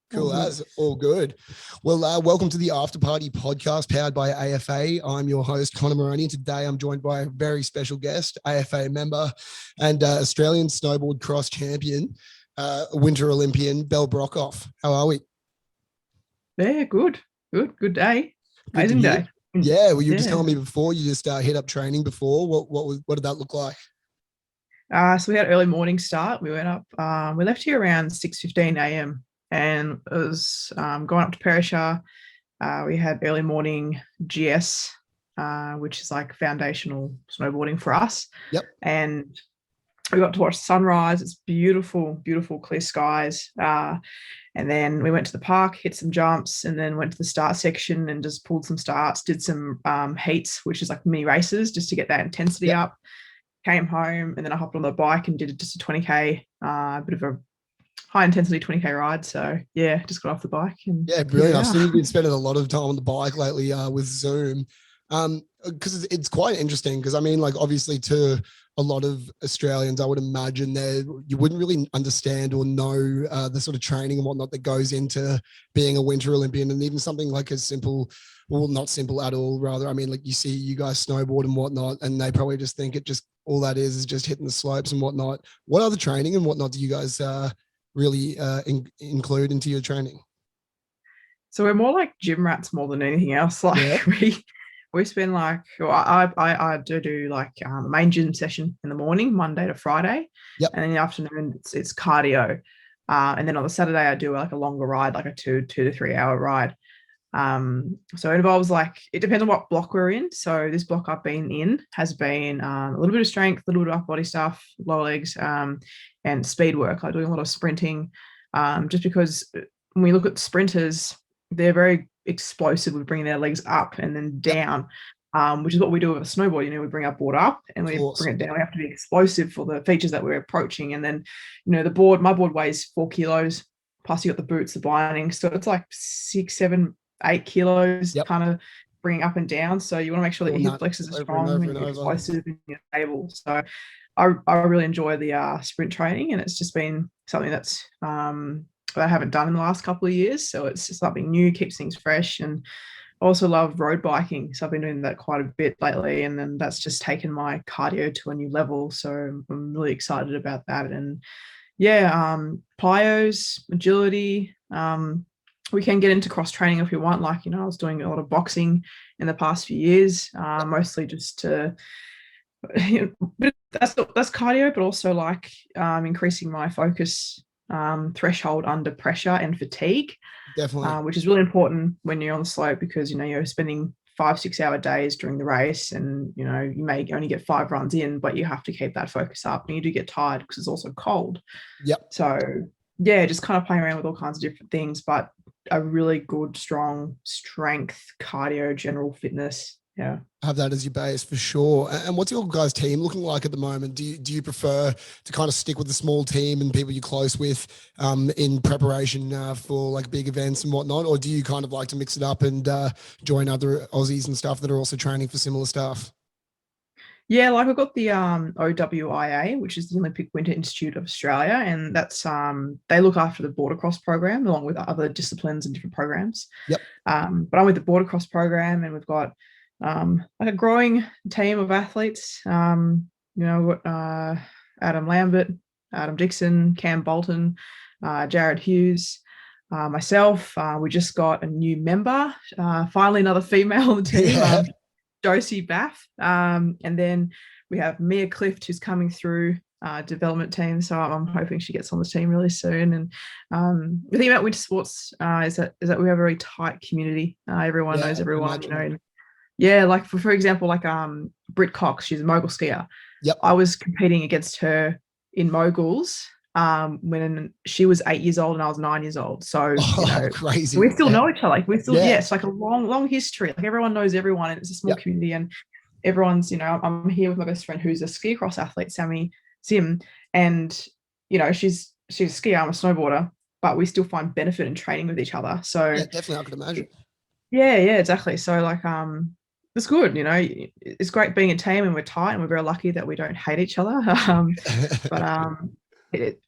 Cool, as all good. Well, welcome to the After Party podcast powered by AFA. I'm your host, Connor Moroney, and today I'm joined by a very special guest, AFA member and Australian snowboard cross champion, Winter Olympian Belle Brockhoff. How are we? Yeah, good day. Amazing day. Yeah, well, you were just telling me before you just hit up training before. What did that look like? So we had early morning start. We went up. We left here around 6:15 a.m. and it was going up to Perisher. We had early morning GS, which is like foundational snowboarding for us. Yep. And we got to watch sunrise. It's beautiful, beautiful clear skies. And then we went to the park, hit some jumps, and then went to the start section and just pulled some starts, did some heats, which is like mini races, just to get that intensity up. Came home, and then I hopped on the bike and did just a 20K, bit of a high intensity 20K ride. So yeah, just got off the bike. And yeah, brilliant. I've seen you've been spending a lot of time on the bike lately with Zoom. Because it's quite interesting, because I mean, like, obviously to a lot of Australians, I would imagine that you wouldn't really understand or know the sort of training and whatnot that goes into being a Winter Olympian, and even something like as simple, well, not simple at all, rather. I mean, like, you see you guys snowboard and whatnot, and they probably just think it just, all that is just hitting the slopes and whatnot. What other training and whatnot do you guys really include into your training? So we're more like gym rats more than anything else. Like we spend like, well, I do like a main gym session in the morning, Monday to Friday. Yep. And in the afternoon it's cardio. And then on the Saturday I do like a longer ride, like a 2 to 3 hour ride. So it involves, like, it depends on what block we're in. So this block I've been in has been a little bit of strength, a little bit of upper body stuff, lower legs, and speed work. I'm doing a lot of sprinting, just because when we look at sprinters, they're very explosive with bringing their legs up and then down, which is what we do with a snowboard. You know, we bring our board up and we bring it down. We have to be explosive for the features that we're approaching. And then, you know, my board weighs 4 kilos, plus you got the boots, the binding. So it's like 6, 7, 8 kilos, kind of bringing up and down. So you want to make sure that your hip flexors are strong and you're explosive and you're stable. So I really enjoy the sprint training, and it's just been something that's that I haven't done in the last couple of years. So it's just something new, keeps things fresh. And I also love road biking. So I've been doing that quite a bit lately. And then that's just taken my cardio to a new level. So I'm really excited about that. And plyos, agility. We can get into cross training if you want. Like, you know, I was doing a lot of boxing in the past few years, mostly just to, but that's cardio, but also like increasing my focus threshold under pressure and fatigue. Definitely. Which is really important when you're on the slope, because, you know, you're spending 5-6 hour days during the race, and, you know, you may only get 5 runs in, but you have to keep that focus up, and you do get tired because it's also cold. Yep. So yeah, just kind of playing around with all kinds of different things, but a really good, strong strength, cardio, general fitness. Yeah. Have that as your base for sure. And what's your guys' team looking like at the moment? Do you prefer to kind of stick with the small team and people you're close with in preparation for like big events and whatnot? Or do you kind of like to mix it up and join other Aussies and stuff that are also training for similar stuff? Yeah, like I've got the OWIA, which is the Olympic Winter Institute of Australia, and that's they look after the border cross program along with other disciplines and different programs. Yep. But I'm with the border cross program, and we've got like a growing team of athletes. You know, we've got Adam Lambert, Adam Dixon, Cam Bolton, Jared Hughes, myself. We just got a new member, finally another female on the team. Josie Baff, and then we have Mia Clift, who's coming through development team, so I'm hoping she gets on the team really soon. And the thing about winter sports is that we have a very tight community. Everyone knows everyone, you know. And yeah, like for example, like Britt Cox, she's a mogul skier. Yep. I was competing against her in moguls when she was 8 years old and I was 9 years old. So you know, crazy. We still know each other. Like we still, it's like a long history. Like everyone knows everyone, and it's a small community, and everyone's, you know, I'm here with my best friend who's a ski cross athlete, Sammy Sim, and you know, she's a skier, I'm a snowboarder. but we still find benefit in training with each other. So Yeah, definitely, I could imagine. yeah, exactly. So like it's good, it's great being a team and we're tight and we're very lucky that we don't hate each other. But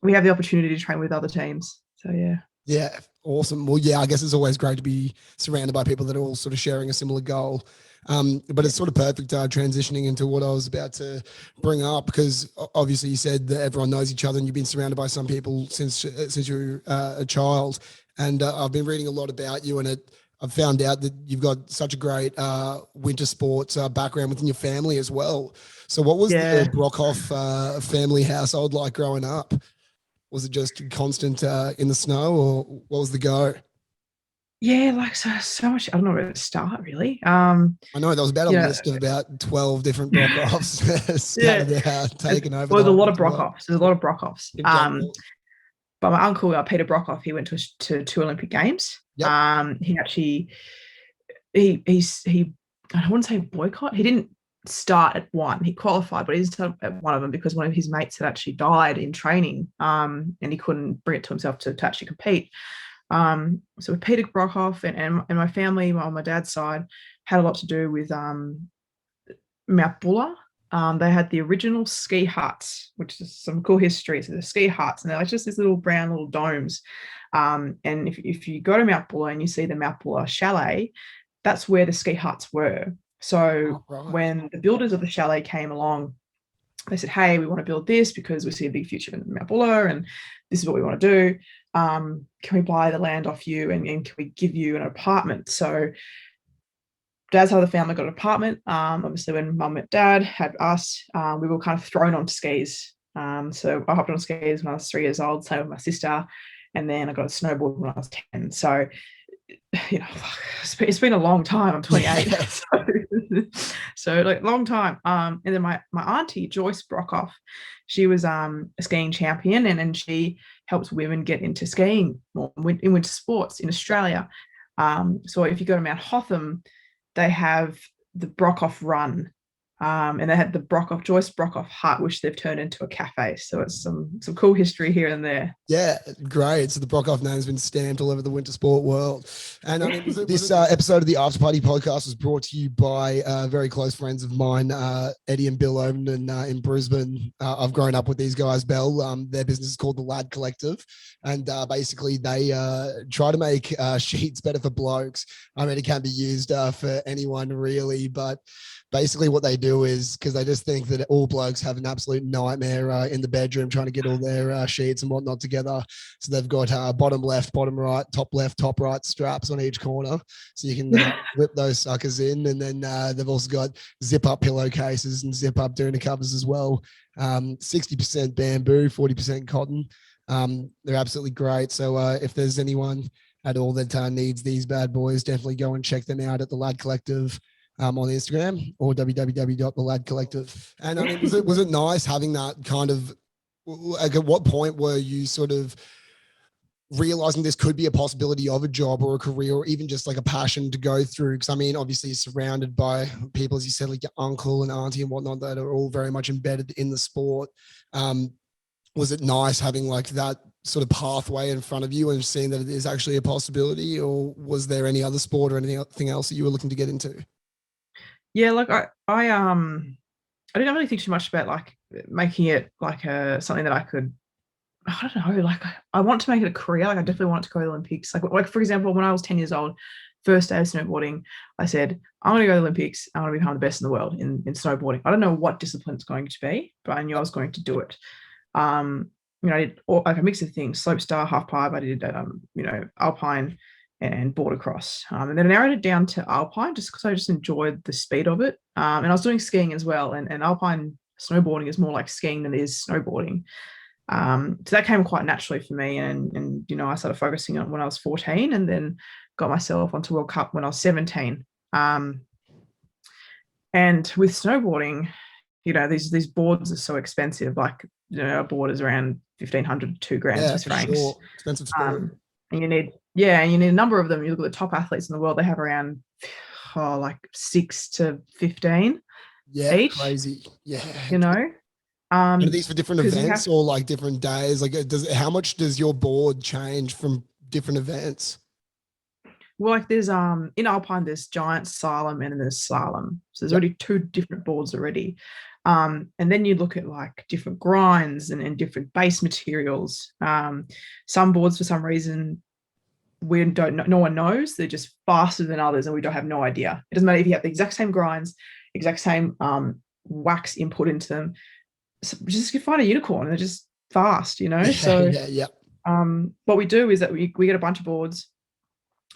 we have the opportunity to train with other teams. So yeah. Yeah, awesome. Well, yeah, I guess it's always great to be surrounded by people that are all sort of sharing a similar goal. But it's sort of perfect transitioning into what I was about to bring up, because obviously you said that everyone knows each other and you've been surrounded by some people since you're a child. And I've been reading a lot about you, and I've found out that you've got such a great winter sports background within your family as well. So what was the Brockhoff family household like growing up? Was it just constant in the snow, or what was the go? Yeah, like so much. I don't know where to start really. I know there was about a Yeah, list of about 12 different Brockhoffs yeah. scattered out, taken over Well, the there's a whole lot of world Brockhoffs. There's a lot of Brockhoffs. in general. But my uncle Peter Brockhoff, he went to 2 Olympic Games. Yep. He actually he I wouldn't say boycott. He didn't start at one. He qualified, but he didn't start at one of them because one of his mates had actually died in training, and he couldn't bring it to himself to actually compete. So Peter Brockhoff and my family on my dad's side had a lot to do with Mount Buller. They had the original ski huts, which is some cool history. So the ski huts, and they're like just these little brown little domes. And if you go to Mount Buller and you see the Mount Buller chalet, that's where the ski huts were. So when the builders of the chalet came along, they said, hey, we want to build this because we see a big future in Mount Buller and this is what we want to do. Can we buy the land off you and can we give you an apartment? So dad's side of the family got an apartment. Obviously, when mum and dad had us, we were kind of thrown onto skis. So I hopped on skis when I was 3 years old, same with my sister. And then I got a snowboard when I was 10. So, it's been a long time. I'm 28. so like long time. And then my auntie, Joyce Brockhoff, she was a skiing champion and she helps women get into skiing more in winter sports in Australia. So if you go to Mount Hotham, they have the Brockhoff Run, and they had the Joyce Brockhoff Hut, which they've turned into a cafe. So it's some cool history here and there. Yeah, great. So the Brockhoff name has been stamped all over the winter sport world. And I mean, this episode of the After Party podcast was brought to you by very close friends of mine, Eddie and Bill Overton in Brisbane. I've grown up with these guys, Bell. Their business is called the Lad Collective. And basically they try to make sheets better for blokes. I mean, it can be used for anyone really, but basically what they do is, because they just think that all blokes have an absolute nightmare in the bedroom trying to get all their sheets and whatnot together. So they've got bottom left, bottom right, top left, top right straps on each corner. So you can whip those suckers in. And then they've also got zip up pillowcases and zip up doona covers as well. 60% bamboo, 40% cotton. They're absolutely great. So if there's anyone at all that needs these bad boys, definitely go and check them out at the Lad Collective on Instagram or www.theladcollective. And I mean, was it nice having that kind of, like, at what point were you sort of realizing this could be a possibility of a job or a career or even just like a passion to go through? Because I mean, obviously you're surrounded by people, as you said, like your uncle and auntie and whatnot, that are all very much embedded in the sport. Was it nice having like that sort of pathway in front of you and seeing that it is actually a possibility, or was there any other sport or anything else that you were looking to get into? Yeah, like I didn't really think too much about like making it like something that I could, I don't know, like I want to make it a career. Like I definitely want to go to the Olympics. Like for example, when I was 10 years old, first day of snowboarding, I said, I'm gonna go to the Olympics, I want to become the best in the world in snowboarding. I don't know what discipline it's going to be, but I knew I was going to do it. I did like a mix of things, slopestyle, half pipe, I did alpine and border cross. And then I narrowed it down to alpine just because I just enjoyed the speed of it. And I was doing skiing as well. And alpine snowboarding is more like skiing than it is snowboarding. So that came quite naturally for me. And I started focusing on when I was 14 and then got myself onto World Cup when I was 17. And with snowboarding, these boards are so expensive. Like, a board is around 1,500 to $2,000 Swiss francs. Sure. Expensive sport. And you need a number of them. You look at the top athletes in the world, they have around like 6 to 15 yeah, each. crazy. Yeah. And are these for different Because events or like different days? Like, how much does your board change from different events? well, like there's in Alpine there's giant slalom and there's slalom. So there's Yep. already two different boards already. And then you look at like different grinds and different base materials. Some boards for some reason we don't know, no one knows. They're just faster than others, and we don't have no idea. It doesn't matter if you have the exact same grinds, exact same wax input into them. So just you find a unicorn, and they're just fast, you know. So Yeah. what we do is that we get a bunch of boards,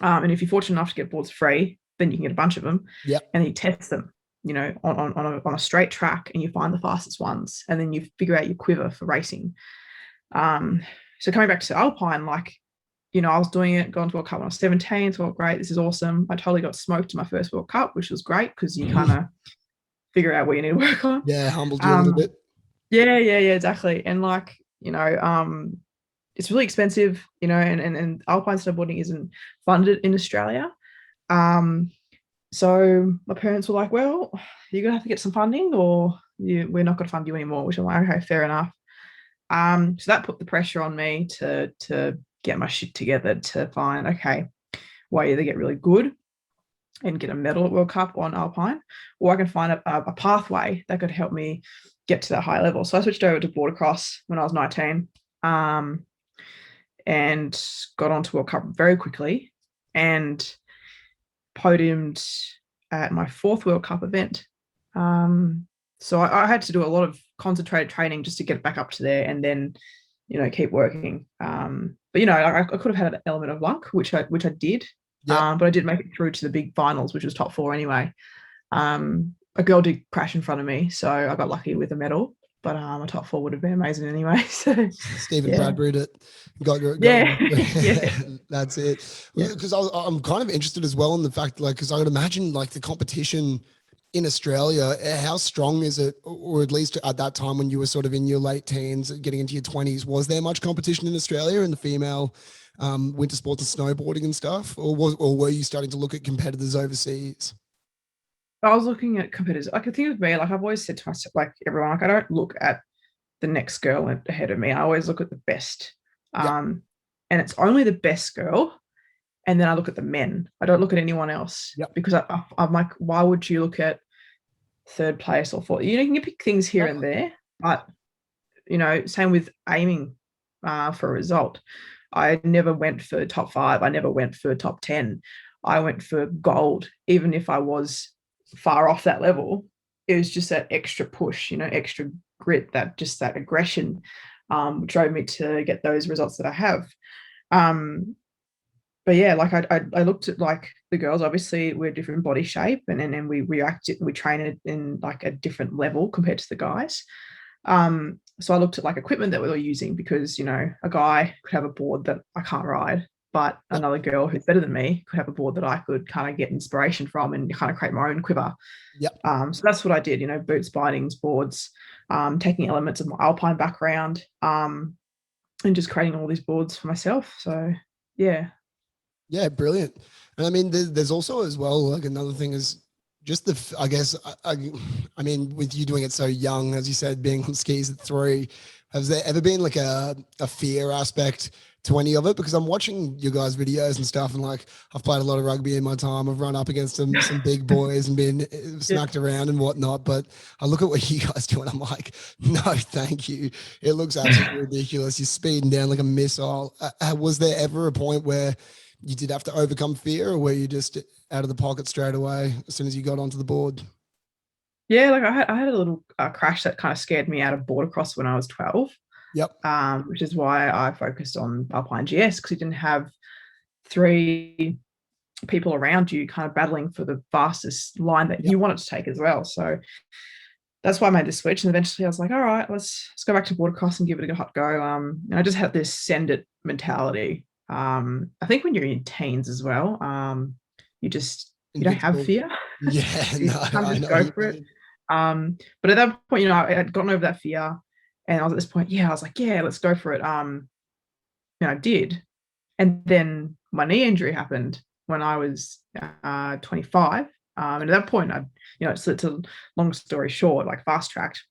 and if you're fortunate enough to get boards free, then you can get a bunch of them, Yep. and then you test them, you know, on a straight track, and you find the fastest ones, and then you figure out your quiver for racing. So coming back to Alpine, like, you know, I was doing it, gone to World Cup when I was 17, thought, great, this is awesome. I totally got smoked in my first World Cup, which was great because you kind of figure out what you need to work on. Yeah, humbled you a little bit. Yeah, exactly. And like, you know, it's really expensive, you know, and alpine snowboarding isn't funded in Australia. So my parents were like, well, you're gonna have to get some funding or we're not gonna fund you anymore, which I'm like, okay, fair enough. So that put the pressure on me to get my shit together to find, okay, well, I either get really good and get a medal at World Cup on Alpine, or I can find a pathway that could help me get to that high level. So I switched over to border cross when I was 19, and got onto World Cup very quickly and podiumed at my fourth World Cup event. So I had to do a lot of concentrated training just to get back up to there and then, you know, keep working. But, you know, I could have had an element of luck, which I did. Yeah. But I did make it through to the big finals, which was top 4 anyway. A girl did crash in front of me, so I got lucky with a medal. But a top 4 would have been amazing anyway. So Stephen yeah. Bradbury got Yeah. That's it. Yeah. Because I'm kind of interested as well in the fact, like, because I would imagine like the competition in Australia, how strong is it, or at least at that time when you were sort of in your late teens, getting into your 20s, was there much competition in Australia in the female winter sports and snowboarding and stuff, or were you starting to look at competitors overseas? I was looking at competitors. I could think of me, like I've always said to myself, like everyone, like I don't look at the next girl ahead of me. I always look at the best. Yep. And it's only the best girl. And then I look at the men. I don't look at anyone else. Yep. Because I'm like, why would you look at third place or fourth? You know, you can pick things here and there, but you know, same with aiming for a result. I never went for top 5. I never went for top 10. I went for gold, even if I was far off that level. It was just that extra push, you know, extra grit, that aggression drove me to get those results that I have. But yeah, like I looked at like the girls, obviously we're different body shape and we train it in like a different level compared to the guys. So I looked at like equipment that we were using because, you know, a guy could have a board that I can't ride, but another girl who's better than me could have a board that I could kind of get inspiration from and kind of create my own quiver. Yep. So that's what I did, you know, boots, bindings, boards, taking elements of my alpine background, and just creating all these boards for myself. So yeah. Yeah, brilliant. And I mean, there's also as well, like another thing is just I guess, I mean, with you doing it so young, as you said, being on skis at 3, has there ever been like a fear aspect to any of it? Because I'm watching you guys' videos and stuff, and like I've played a lot of rugby in my time. I've run up against some big boys and been smacked around and whatnot. But I look at what you guys do and I'm like, no, thank you. It looks absolutely ridiculous. You're speeding down like a missile. Was there ever a point where you did have to overcome fear, or were you just out of the pocket straight away as soon as you got onto the board? Yeah, like I had a little crash that kind of scared me out of border cross when I was 12. Yep. Which is why I focused on Alpine GS, because you didn't have 3 people around you kind of battling for the fastest line that you wanted to take as well. So that's why I made the switch. And eventually I was like, all right, let's go back to border cross and give it a hot go. And I just had this send it mentality. I think when you're in teens as well, you don't have fear. Yeah, So you no, kind of go for it. But at that point, you know, I had gotten over that fear, and I was at this point, I was like, yeah, let's go for it. I did, and then my knee injury happened when I was 25. And at that point, it's a long story short, like fast tracked.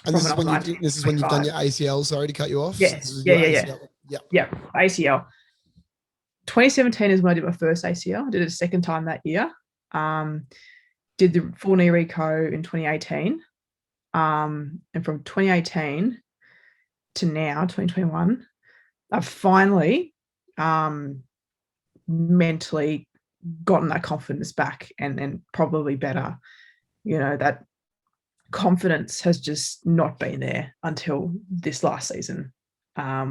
And from this when is I was when this is when you've done 25. your ACL. Sorry to cut you off. So Yeah, this is yeah, your yeah, yeah. ACL. Yeah. Yeah, ACL. 2017 is when I did my first ACL. I did it a second time that year. Did the full knee reco in 2018. And from 2018 to now, 2021, I've finally mentally gotten that confidence back and probably better. You know, that confidence has just not been there until this last season,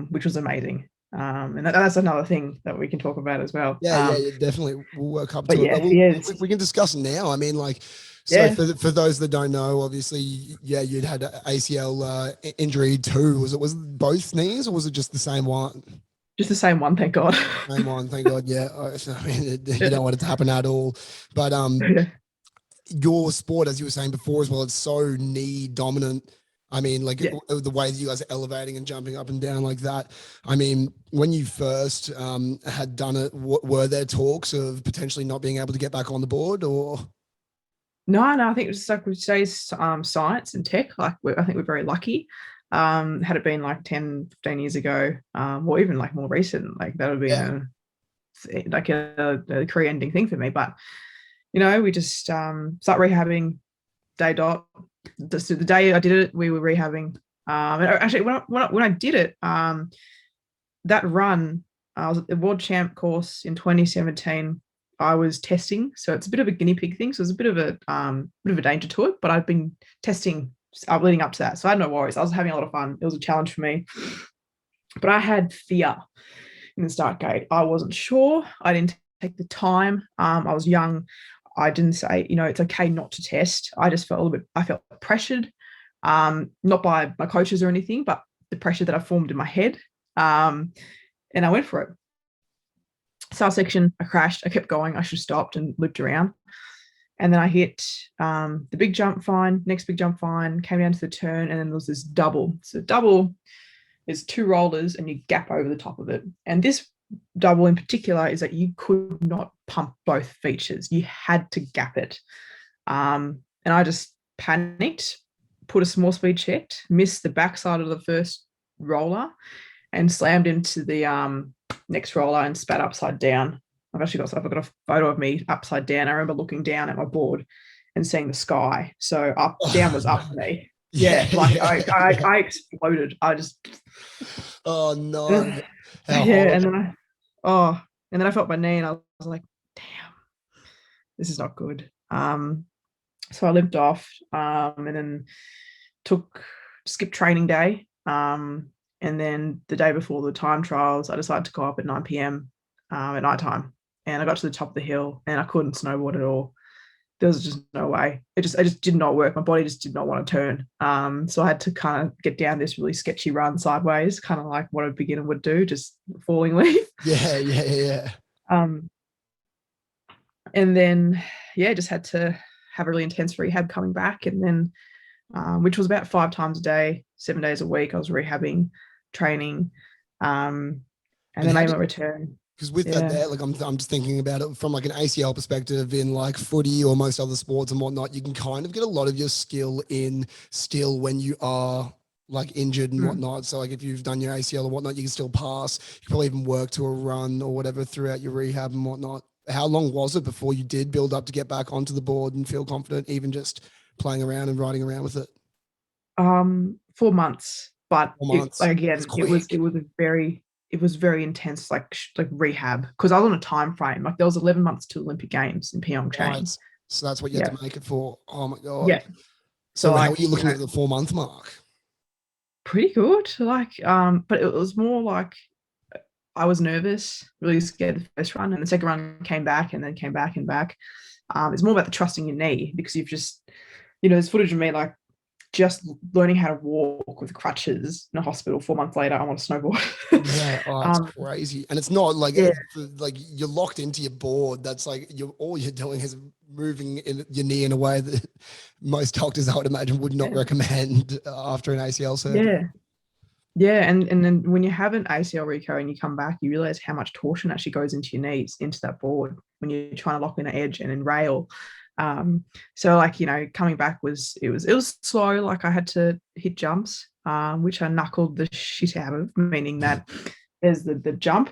which was amazing. And that's another thing that we can talk about as well. Yeah, definitely. We'll work up But to it, yeah, but we can discuss now. I mean, like, so yeah, for those that don't know, obviously, yeah, you'd had an ACL injury too. Was it both knees or was it just the same one? just the same one, thank God. Same one, thank God. Yeah, I mean, you don't want it to happen at all. But Yeah. your sport, as you were saying before as well, it's so knee dominant. I mean, like Yeah. the way that you guys are elevating and jumping up and down like that. I mean, when you first had done it, were there talks of potentially not being able to get back on the board or? No, I think it's just like with today's science and tech, like I think we're very lucky. Had it been like 10, 15 years ago, or even like more recent, like that would have been a career-ending thing for me. But you know, we just start rehabbing day dot. So the day I did it, we were rehabbing. And actually, when I did it, that run, I was at the World Champ course in 2017. I was testing, so it's a bit of a guinea pig thing. So there's a bit of a danger to it, but I've been testing leading up to that, so I had no worries. I was having a lot of fun. It was a challenge for me, but I had fear in the start gate. I wasn't sure. I didn't take the time. I was young. I didn't say, you know, it's okay not to test. I just felt I felt pressured, not by my coaches or anything, but the pressure that I formed in my head. And I went for it. Start section, I crashed. I kept going. I should have stopped and looped around. And then I hit the big jump fine, next big jump fine, came down to the turn, and then there was this double. So double is two rollers and you gap over the top of it. And this double in particular is that you could not pump both features. You had to gap it. And I just panicked, put a small speed check, missed the backside of the first roller and slammed into the next roller and spat upside down. I've got a photo of me upside down. I remember looking down at my board and seeing the sky. So down was up for me. Yeah, like I exploded. I just Oh no. yeah, and then I felt my knee and I was like, damn, this is not good. So I limped off and then skipped training day. And then the day before the time trials, I decided to go up at 9 p.m. At night time. And I got to the top of the hill and I couldn't snowboard at all. There was just no way. It just did not work. My body just did not want to turn. So I had to kind of get down this really sketchy run sideways, kind of like what a beginner would do, just falling leaf. Yeah. And then, just had to have a really intense rehab coming back. And then, which was about 5 times a day, 7 days a week, I was rehabbing, training. And then I made my return. Because with that there, like I'm just thinking about it from like an ACL perspective in like footy or most other sports and whatnot, you can kind of get a lot of your skill in still when you are like injured and whatnot. So like if you've done your ACL or whatnot, you can still pass. You can probably even work to a run or whatever throughout your rehab and whatnot. How long was it before you did build up to get back onto the board and feel confident, even just playing around and riding around with it? 4 months, but 4 months. It was very intense, like rehab, because I was on a time frame. Like there was 11 months to Olympic Games in Pyeongchang. Right. So that's what you had to make it for. Oh my God. Yeah. So how are you looking at the 4 month mark? Pretty good. Like, but it was more like I was nervous, really scared the first run, and the second run came back and then came back and back. It's more about the trusting your knee because you've just, there's footage of me like just learning how to walk with crutches in a hospital. 4 months later, I want to snowboard. Yeah, it's crazy, and it's not like like you're locked into your board. That's like all you're doing is moving your knee in a way that most doctors, I would imagine, would not recommend after an ACL surgery. Yeah, and then when you have an ACL reco and you come back, you realize how much torsion actually goes into your knees, into that board when you're trying to lock in an edge and then rail. So like, coming back it was slow. Like I had to hit jumps, which I knuckled the shit out of, meaning that there's the jump,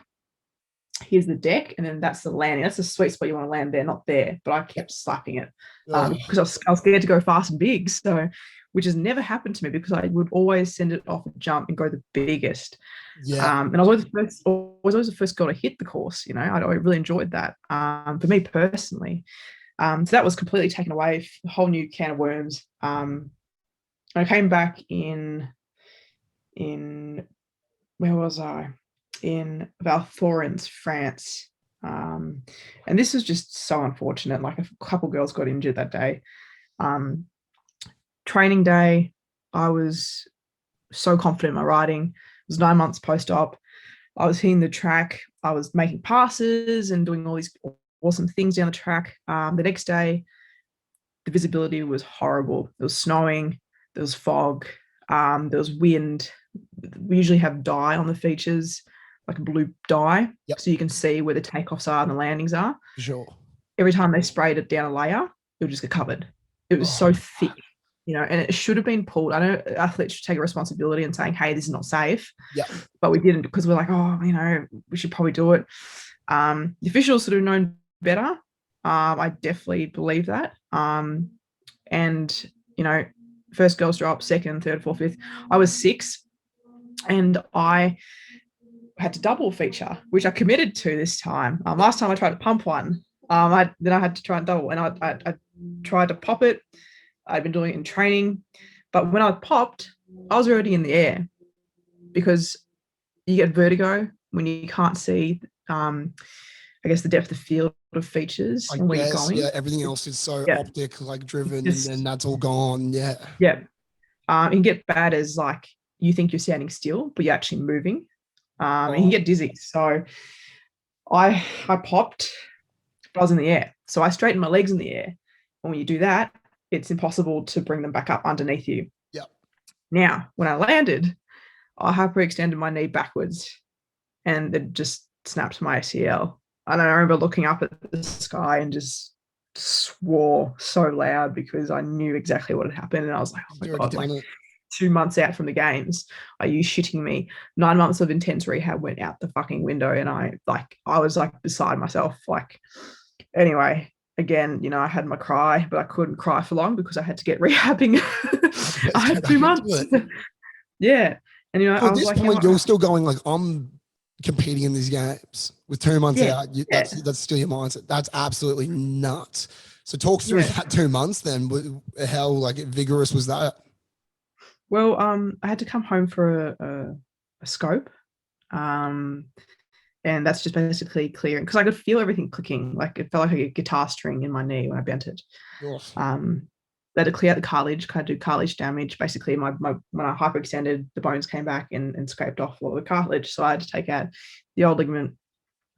here's the deck, and then that's the landing. That's the sweet spot you want to land there, not there. But I kept slapping it because I was scared to go fast and big. So, which has never happened to me because I would always send it off a jump and go the biggest. Yeah. And I was always the first girl to hit the course. I really enjoyed that. For me personally, so that was completely taken away, a whole new can of worms. I came back in where was I? In Valthorens, France. And this was just so unfortunate. Like a couple girls got injured that day. Training day, I was so confident in my riding. It was 9 months post-op. I was hitting the track. I was making passes and doing all these awesome things down the track. The next day, the visibility was horrible. It was snowing. There was fog. There was wind. We usually have dye on the features, like a blue dye, so you can see where the takeoffs are and the landings are. Sure. Every time they sprayed it down a layer, it would just get covered. It was so thick, and it should have been pulled. I know athletes should take a responsibility and saying, hey, this is not safe. Yeah. But we didn't, because we're like, we should probably do it. The officials should have known better. I definitely believe that. And, first girls drop, second, third, fourth, fifth. I was 6, and I had to double feature, which I committed to this time. Last time I tried to pump one, then I had to try and double, and I tried to pop it. I'd been doing it in training, but when I popped, I was already in the air, because you get vertigo when you can't see, I guess, the depth of field of features and where you're going. Yeah, everything else is so optic, like driven, and then that's all gone. Yeah. Yeah. It can get bad as like you think you're standing still, but you're actually moving. And you can get dizzy. So I popped, but I was in the air. So I straightened my legs in the air. And when you do that, it's impossible to bring them back up underneath you. Yeah. Now, when I landed, I hyperextended my knee backwards, and it just snapped my ACL. And I remember looking up at the sky and just swore so loud, because I knew exactly what had happened. And I was like, oh my God, like 2 months out from the games, are you shitting me? 9 months of intense rehab went out the fucking window, and I was like beside myself. Like, anyway, again, I had my cry, but I couldn't cry for long because I had to get rehabbing. I had 2 months. Yeah. And I was like, point, you're still going like, I'm competing in these games with 2 months out. That's still your mindset. That's absolutely nuts. So talk through that 2 months then. How like vigorous was that? Well, I had to come home for a scope, and that's just basically clearing, because I could feel everything clicking. Like it felt like a guitar string in my knee when I bent it. They had to clear out the cartilage, kind of do cartilage damage. Basically, when I hyperextended, the bones came back and scraped off all the cartilage. So I had to take out the old ligament,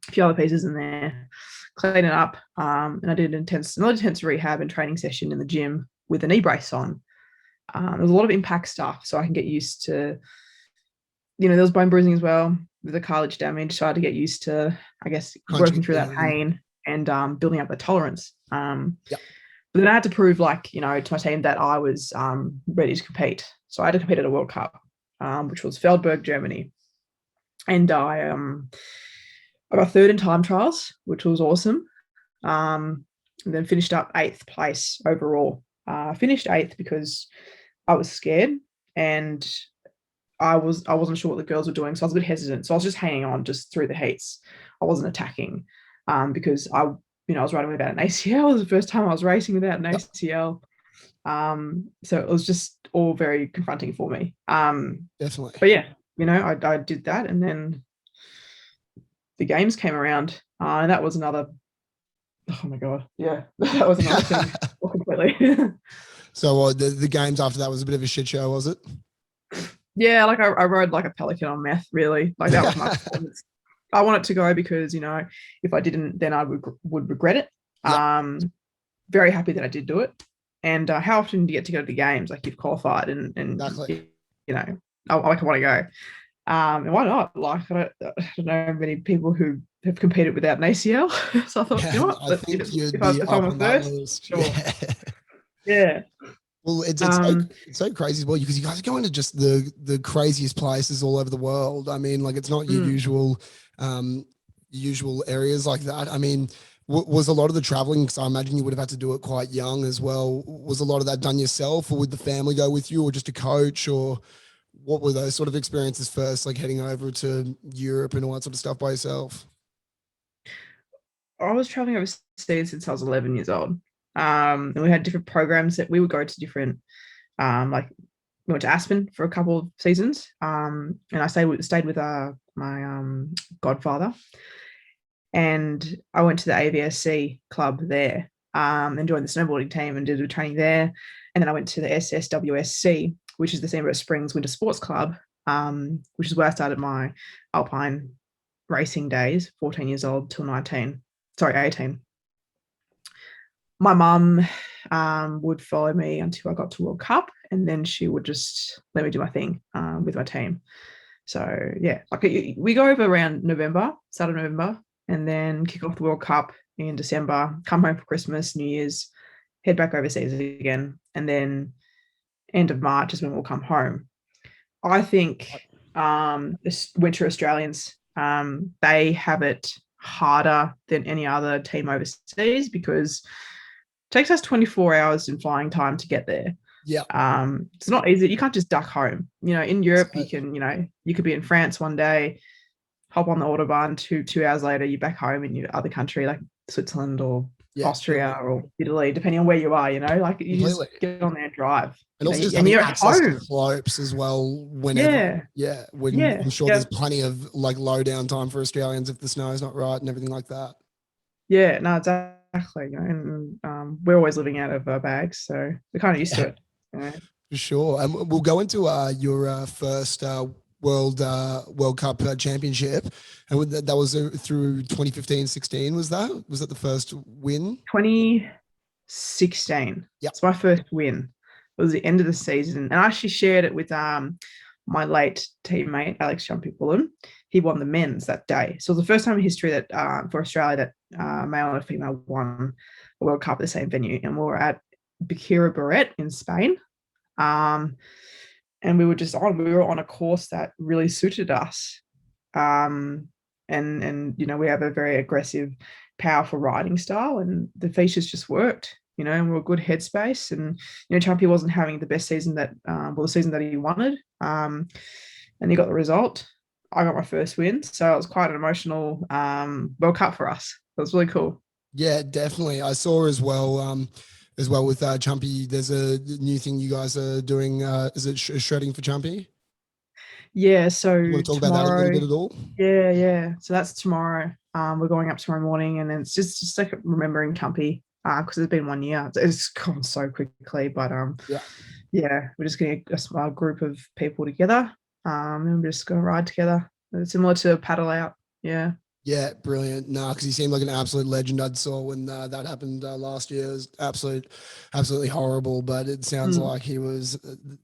a few other pieces in there, clean it up, and I did another intense rehab and training session in the gym with a knee brace on. There was a lot of impact stuff, so I can get used to, there was bone bruising as well with the cartilage damage. So I had to get used to, I guess, working through that pain and building up the tolerance. But then I had to prove, like, to my team that I was ready to compete. So I had to compete at a World Cup, which was Feldberg, Germany. And I got third in time trials, which was awesome. And then finished up 8th place overall. I finished 8th because I was scared, and I wasn't sure what the girls were doing, so I was a bit hesitant. So I was just hanging on just through the heats. I wasn't attacking, because I was riding without an ACL. It was the first time I was racing without an ACL. So it was just all very confronting for me. Definitely. But yeah, I did that, and then the games came around, and that was another. Oh my God, yeah, that was another thing completely. So the games after that was a bit of a shit show, was it? Yeah, like I rode like a pelican on meth, really. Like that was my performance. I want it to go because, if I didn't, then I would regret it. Yep. Very happy that I did do it. And how often do you get to go to the games? Like, you've qualified and exactly. I want to go. And why not? Like, I don't know many people who have competed without an ACL. So I thought, you Yeah, know what? I think you'd be If I'm up a on that first, list. sure. Yeah. Yeah. Well, Um, it's so crazy as well because you guys are going to just the craziest places all over the world. I mean, like it's not your mm. usual areas like that. I mean, was a lot of the traveling? Because I imagine you would have had to do it quite young as well. Was a lot of that done yourself, or would the family go with you, or just a coach, or what were those sort of experiences first, like heading over to Europe and all that sort of stuff by yourself? I was traveling overseas since I was 11 years old. And we had different programs that we would go to different, like we went to Aspen for a couple of seasons. And I stayed with my godfather, and I went to the AVSC club there, and joined the snowboarding team and did a training there. And then I went to the SSWSC, which is the Sandborough Springs Winter Sports Club, which is where I started my alpine racing days, 14 years old till 19, sorry, 18. My mum would follow me until I got to World Cup, and then she would just let me do my thing with my team. So yeah, like we go over around November, start of November, and then kick off the World Cup in December, come home for Christmas, New Year's, head back overseas again, and then end of March is when we'll come home. I think this Winter Australians, they have it harder than any other team overseas because it takes us 24 hours in flying time to get there. Yeah. It's not easy. You can't just duck home. In Europe, So, you could be in France one day, hop on the Autobahn, two hours later, you're back home in your other country, like Switzerland or yeah, Austria or Italy, depending on where you are, like you just completely. get on there and drive. And also just And having you're at access to home. slopes as well whenever. Yeah. Yeah. When Yeah. I'm sure Yeah. there's plenty of like low down time for Australians if the snow's not right and everything like that. Yeah. No, exactly. And we're always living out of our bags. So we're kind of used to Yeah, it. You know? for sure. And we'll go into your first World Cup championship. And that was through 2015-16, Was that the first win? 2016. Yeah. It's my first win. It was the end of the season. And I actually shared it with my late teammate, Alex Jumpy Bullen. He won the men's that day. So it was the first time in history that for Australia that male and female won a World Cup at the same venue. And we were at Bikira Barret in Spain. And we were on a course that really suited us. And we have a very aggressive, powerful riding style, and the features just worked. And we were a good headspace. And Chumpy wasn't having the best season the season that he wanted. And he got the result. I got my first win, so it was quite an emotional World Cup for us. It was really cool. Yeah, definitely. I saw as well with Chumpy. There's a new thing you guys are doing. Is it shredding for Chumpy? Yeah. So You want to talk about that a little tomorrow. bit at all? Yeah. So that's tomorrow. We're going up tomorrow morning, and then it's just like remembering Chumpy because it's been 1 year. It's gone so quickly, but Yeah. yeah, we're just getting a small group of people together, and we're just going to ride together. It's similar to a paddle out. Yeah. Yeah, brilliant. No, because he seemed like an absolute legend. I saw when that happened last year. It was absolutely horrible. But it sounds like he was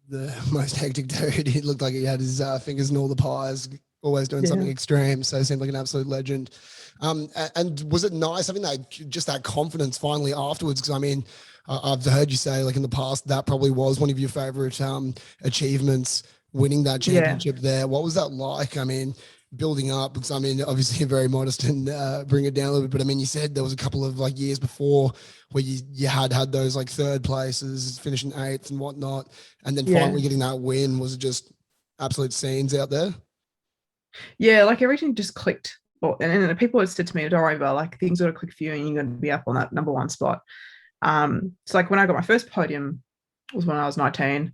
the most hectic dude. He looked like he had his fingers in all the pies, always doing something extreme. So he seemed like an absolute legend. And was it nice having that confidence finally afterwards? Because I mean, I've heard you say like in the past that probably was one of your favorite achievements, winning that Yeah. championship there. What was that like? I mean, building up, because I mean, obviously you're very modest and bring it down a little bit, but I mean, you said there was a couple of like years before where you had those like third places, finishing eighth and whatnot, and then Yeah. finally getting that win. Was it just absolute scenes out there? Yeah. Like everything just clicked. Well, and people had said to me, don't worry about like things got to click for you and you're going to be up on that number one spot. So like when I got my first podium was when I was 19,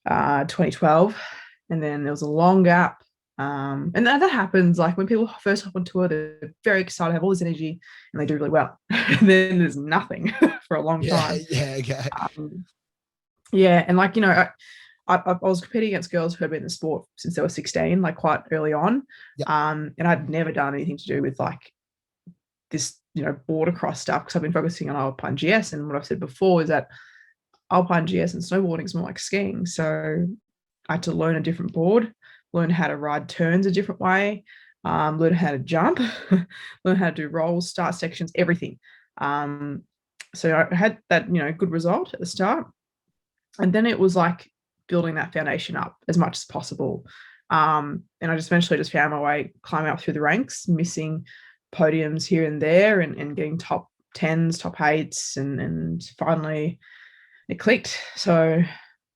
2012. And then there was a long gap. And that happens like when people first hop on tour, they're very excited, have all this energy, and they do really well. And then there's nothing for a long time. Yeah, okay. Yeah, and like I was competing against girls who had been in the sport since they were 16, like quite early on. Yep. And I'd never done anything to do with like this, border cross stuff because I've been focusing on Alpine GS. And what I've said before is that Alpine GS and snowboarding is more like skiing. So I had to learn a different board, learn how to ride turns a different way, learn how to jump, learn how to do rolls, start sections, everything. So I had that, good result at the start. And then it was like building that foundation up as much as possible. And I just eventually just found my way climbing up through the ranks, missing podiums here and there, and getting top 10s, top 8s, and finally it clicked. So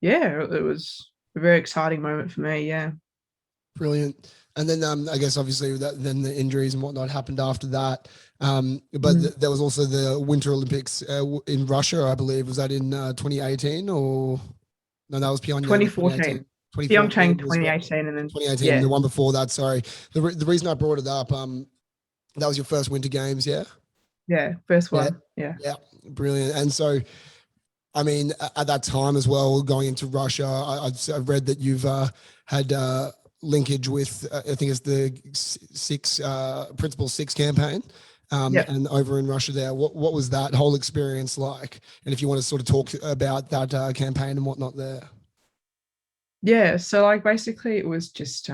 yeah, it was a very exciting moment for me. Yeah. Brilliant. And then I guess obviously then the injuries and whatnot happened after that. There was also the Winter Olympics in Russia, I believe. Was that in 2018 or no? That was Pyongyang. 2014. Pyeongchang 2018, and then 2018. The one before that. Sorry. The reason I brought it up, that was your first Winter Games, yeah. Yeah, first one. Yeah. Brilliant. And so, I mean, at that time as well, going into Russia, I've read that you've had linkage with, I think it's the Principle 6 campaign, and over in Russia there. What was that whole experience like? And if you want to sort of talk about that campaign and whatnot there. Yeah, so like basically it was just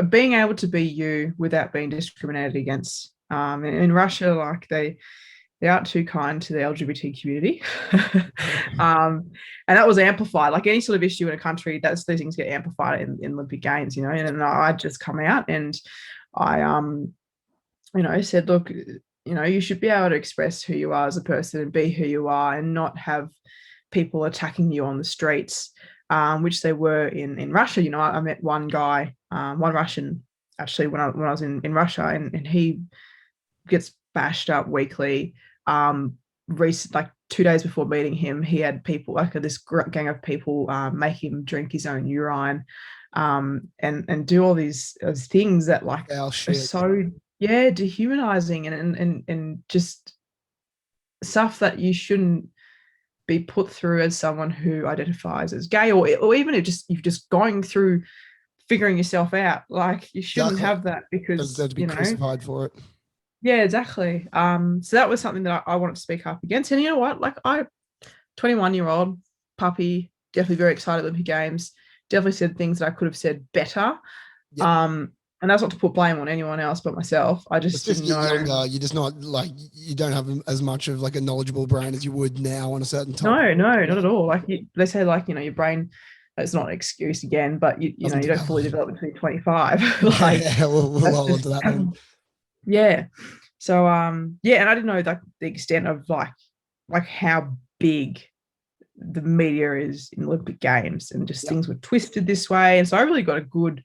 being able to be you without being discriminated against. In Russia, like they aren't too kind to the LGBT community. And that was amplified. Like any sort of issue in a country, these things get amplified in Olympic Games, and I'd just come out and I said, look, you should be able to express who you are as a person and be who you are, and not have people attacking you on the streets, which they were in Russia. I met one guy, one Russian, actually, when I was in Russia, and he gets bashed up weekly. Like 2 days before meeting him, he had people, like this gang of people, make him drink his own urine, and do all these things that like are so dehumanizing and just stuff that you shouldn't be put through as someone who identifies as gay, or even if you're just going through figuring yourself out. Like you shouldn't have that, because to be crucified for it. Yeah, exactly. So that was something that I wanted to speak up against. And you know what? Like 21-year-old puppy, definitely very excited at Olympic Games. Definitely said things that I could have said better. Yep. And that's not to put blame on anyone else but myself. I just didn't know. Younger. You're just not like, you don't have as much of like a knowledgeable brain as you would now on a certain topic. No, not at all. Like they say, like, your brain, it's not an excuse again, but you don't fully develop until you're 25. Like, we'll hold on to that then. Yeah. So and I didn't know like the extent of like how big the media is in Olympic Games, and just things were twisted this way. And so I really got a good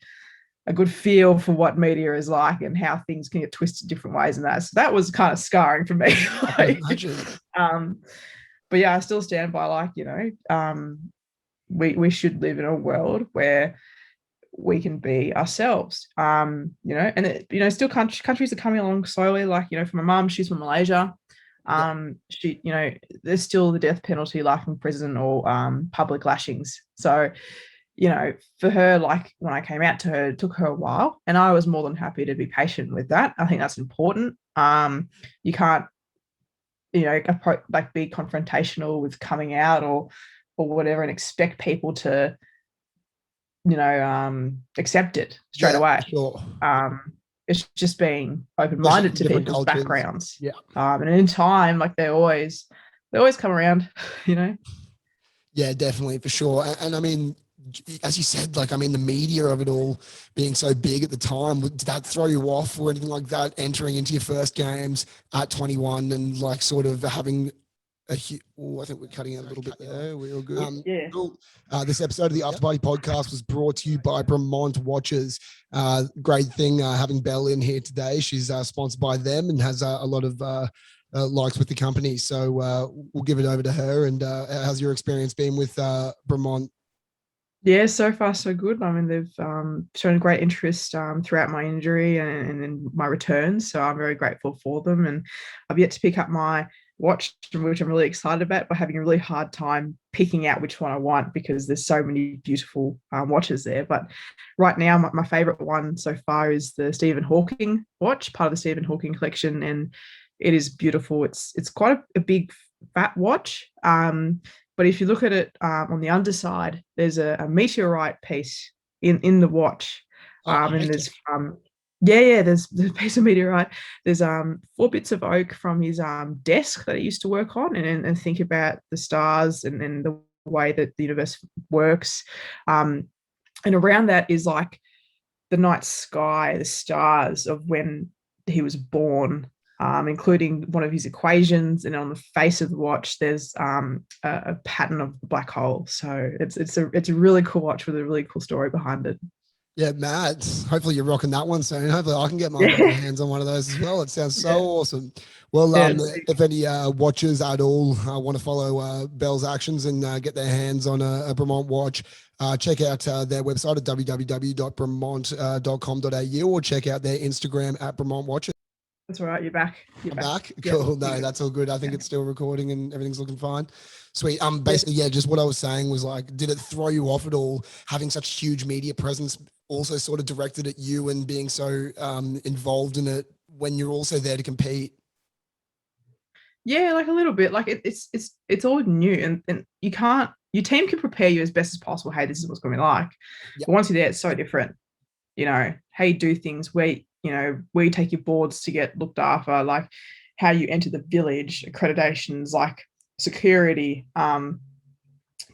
feel for what media is like and how things can get twisted different ways, and that. So that was kind of scarring for me. But yeah, I still stand by, like, we should live in a world where we can be ourselves, and still countries are coming along slowly. Like, for my mum, she's from Malaysia. She, there's still the death penalty, life in prison, or public lashings. So, for her, like when I came out to her, it took her a while, and I was more than happy to be patient with that. I think that's important. You can't, be confrontational with coming out or whatever, and expect people to, accept it straight away. Sure. It's just being open-minded to people's cultures. Backgrounds. Yeah. And in time, like they always come around, Yeah, definitely, for sure. And I mean, as you said, like, I mean, the media of it all being so big at the time, did that throw you off or anything like that, entering into your first games at 21 and like sort of having I think we're cutting out a little bit there. We're all good. Cool. This episode of the After Party podcast was brought to you by Bremont Watches. Great thing having Belle in here today. She's sponsored by them and has a lot of likes with the company. So we'll give it over to her. And how's your experience been with Bremont? Yeah, so far so good. I mean, they've shown great interest throughout my injury and in my returns. So I'm very grateful for them. And I've yet to pick up my watch, which I'm really excited about, but having a really hard time picking out which one I want, because there's so many beautiful watches there. But right now, my favorite one so far is the Stephen Hawking watch, part of the Stephen Hawking collection, and it is beautiful. It's quite a big fat watch, But if you look at it on the underside, there's a meteorite piece in the watch. And there's there's a piece of meteorite. There's 4 bits of oak from his desk that he used to work on and think about the stars and the way that the universe works. And around that is like the night sky, the stars of when he was born, including one of his equations. And on the face of the watch, there's a pattern of the black hole. So it's a really cool watch with a really cool story behind it. Yeah, Matt, hopefully you're rocking that one soon. Hopefully I can get my hands on one of those as well. It sounds so awesome. Well, if any watchers at all want to follow Belle's actions and get their hands on a Bremont watch, check out their website at www.bremont.com.au or check out their Instagram at Bremont Watches. That's all right. You're back. You're back. Cool. No, that's all good. I think it's still recording and everything's looking fine. Sweet. Basically, just what I was saying was like, did it throw you off at all having such huge media presence, also sort of directed at you and being so involved in it when you're also there to compete? Yeah, like a little bit. Like it's all new, and you can't. Your team can prepare you as best as possible. Hey, this is what's going to be like. Yep. But once you're there, it's so different. How you do things, where you take your boards to get looked after, like how you enter the village, accreditations, like security,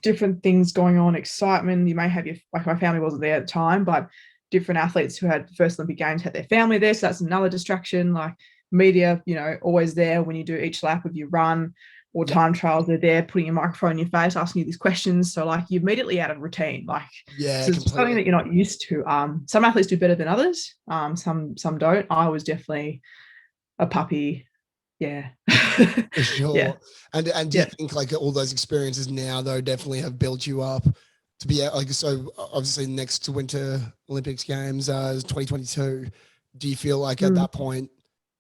different things going on, excitement. You may have like my family wasn't there at the time, but different athletes who had first Olympic Games had their family there. So that's another distraction. Like media, always there when you do each lap of your run or time trials, they're there putting a microphone in your face, asking you these questions. So like you're immediately out of routine. Like so it's something that you're not used to. Some athletes do better than others. Some don't. I was definitely a puppy. Yeah. For sure. Yeah. And do you think like all those experiences now though definitely have built you up to be like, so obviously next to Winter Olympics Games is 2022. Do you feel like at that point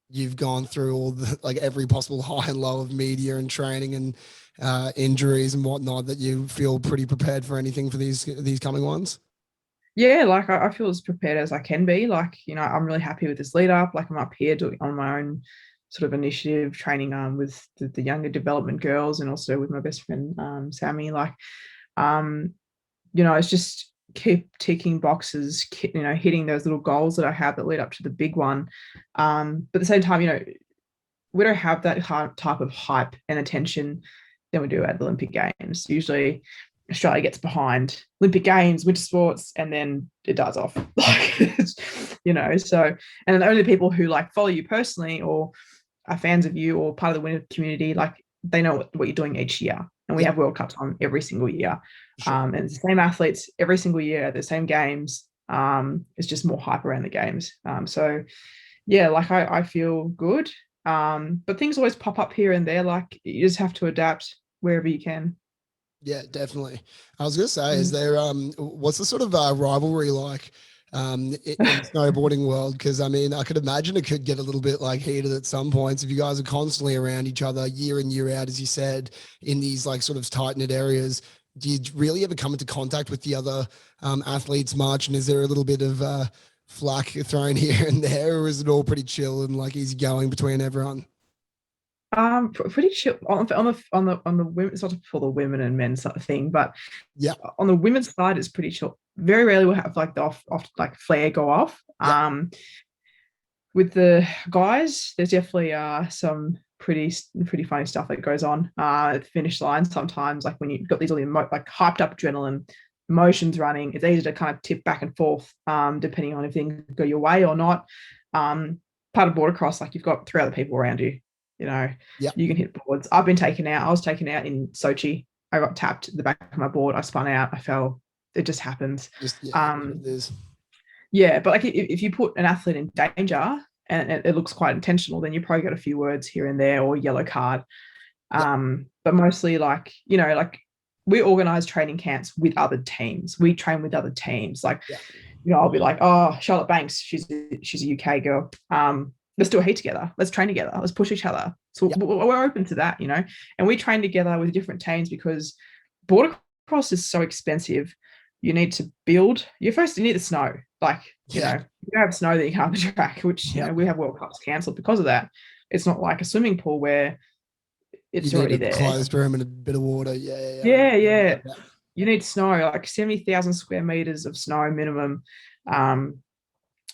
you've gone through all the like every possible high and low of media and training and injuries and whatnot, that you feel pretty prepared for anything for these coming ones? Yeah, like I feel as prepared as I can be. Like, I'm really happy with this lead up. Like I'm up here doing on my own sort of initiative training with the younger development girls and also with my best friend Sammy. Like it's just keep ticking boxes, hitting those little goals that I have that lead up to the big one. But at the same time, we don't have that type of hype and attention than we do at the Olympic Games. Usually Australia gets behind Olympic Games, winter sports, and then it dies off. So, and the only people who like follow you personally or are fans of you or part of the winter community, like they know what you're doing each year. And we have World Cups on every single year. Sure. And it's the same athletes every single year, the same games. It's just more hype around the games. So yeah, like I feel good. But things always pop up here and there. Like you just have to adapt wherever you can. Yeah, definitely. I was going to say, is there, what's the sort of rivalry like in the snowboarding world? Because I mean, I could imagine it could get a little bit like heated at some points if you guys are constantly around each other year in, year out, as you said, in these like sort of tight-knit areas. Do you really ever come into contact with the other athletes much? And is there a little bit of flack thrown here and there, or is it all pretty chill and like easy going between everyone? Pretty chill on the women. It's not for the women and men sort of thing, but yeah, on the women's side, it's pretty chill. Very rarely we'll have like the off like flare go off. Yeah. With the guys, there's definitely some pretty funny stuff that goes on at the finish line. Sometimes, like when you've got these all like hyped up adrenaline, emotions running, it's easy to kind of tip back and forth depending on if things go your way or not. Part of border cross, like you've got 3 other people around you. You can hit boards. I've been taken out. I was taken out in Sochi. I got tapped at the back of my board. I spun out. I fell. It just happens. Yeah, but like if you put an athlete in danger and it looks quite intentional, then you probably got a few words here and there or yellow card. But mostly like we organize training camps with other teams. We train with other teams. Like, I'll be like, oh, Charlotte Banks, she's a UK girl. Let's do a heat together. Let's train together. Let's push each other. So we're open to that, and we train together with different teams because border cross is so expensive. You need to build. You need the snow. Like, you don't have snow that you can't track, which, we have World Cups cancelled because of that. It's not like a swimming pool where it's You already need a there. closed room and a bit of water. Yeah. Yeah. You need snow, like 70,000 square meters of snow minimum.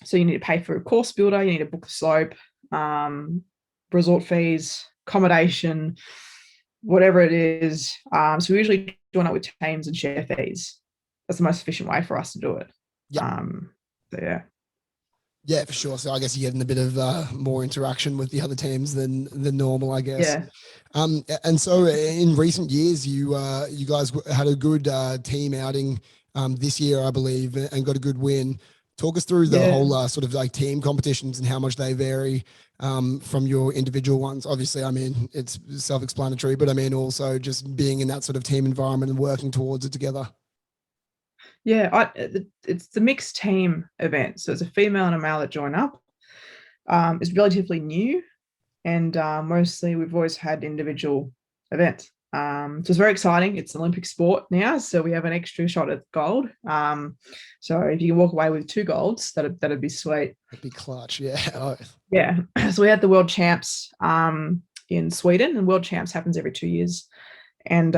So you need to pay for a course builder, you need to book the slope, resort fees, accommodation, whatever it is. So we usually join up with teams and share fees. That's the most efficient way for us to do it. Yeah. So yeah. Yeah, for sure. So I guess you're getting a bit of more interaction with the other teams than normal, I guess. Yeah. And so in recent years, you guys had a good team outing this year, I believe, and got a good win. Talk us through the whole sort of like team competitions and how much they vary from your individual ones. Obviously, I mean, it's self-explanatory, but I mean also just being in that sort of team environment and working towards it together. Yeah, it's the mixed team event. So it's a female and a male that join up. It's relatively new, and mostly we've always had individual events. So it's very exciting. It's an Olympic sport now, so we have an extra shot at gold. So if you can walk away with 2 golds, that'd be sweet. That'd be clutch, yeah. Yeah. So we had the world champs in Sweden, and world champs happens every 2 years. And